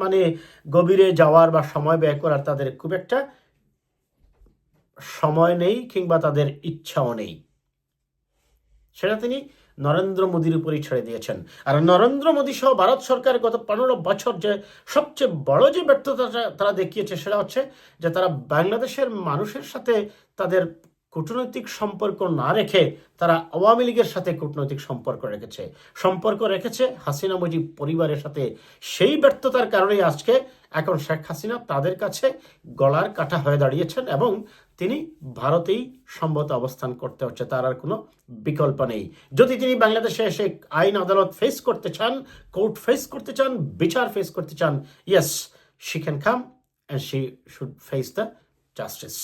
মানে গভীরে যাওয়ার বা সময় ব্যয় করার তাদের খুব একটা সময় নেই, কিংবা তাদের ইচ্ছাও নেই। সেটা তিনি নরেন্দ্র মোদীর উপরই ছেড়ে দিয়েছেন। আর নরেন্দ্র মোদী সহ ভারত সরকার গত 15 বছর যে সবচেয়ে বড় যে ব্যর্থতা তারা দেখিয়েছে, সেটা হচ্ছে যে তারা বাংলাদেশের মানুষের সাথে তাদের কূটনৈতিক সম্পর্ক না রেখে তারা আওয়ামী লীগের সাথে কূটনৈতিক সম্পর্ক রেখেছে হাসিনা মুজিব পরিবারের সাথে। সেই ব্যর্থতার কারণেই আজকে এখন শেখ হাসিনা তাদের কাছে গলার কাটা হয়ে দাঁড়িয়েছেন, এবং তিনি ভারতেই সম্ভবত অবস্থান করতে হচ্ছে, তার আর কোনো বিকল্প নেই। যদি তিনি বাংলাদেশে এসে আইন আদালত ফেস করতে চান, কোর্ট ফেস করতে চান, বিচার ফেস করতে চান, yes, she can come and she should face the justice.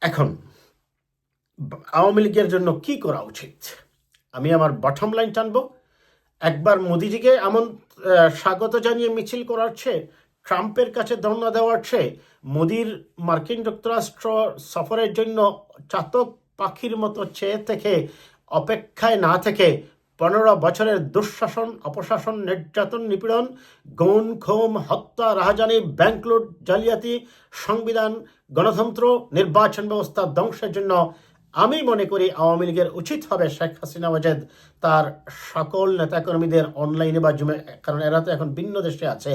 এখন আওয়ামী লীগের জন্য কি করা উচিত, আমি আমার বটম লাইন টানবো। একবার মোদিজিকে এমন স্বাগত জানিয়ে মিছিল করার চেয়ে, ট্রাম্পের কাছে ধর্ণা দেওয়ার চেয়ে, মোদির মার্কিন যুক্তরাষ্ট্র সফরের জন্য চাতক পাখির মতো চেয়ে থেকে অপেক্ষায় না থেকে 15 বছরের দুঃশাসন, অপশাসন, নির্যাতন, নিপীড়ন, গুম খুন, হত্যা, রাহাজানি, ব্যাংক লুট, জালিয়াতি, সংবিধান, গণতন্ত্র, নির্বাচন ব্যবস্থা ধ্বংসের জন্য আমি মনে করি আওয়ামী লীগের উচিত হবে শেখ হাসিনা ওয়াজেদ তার সকল নেতাকর্মীদের অনলাইনে বা জুমে, কারণ এরা তো এখন ভিন্ন দেশে আছে,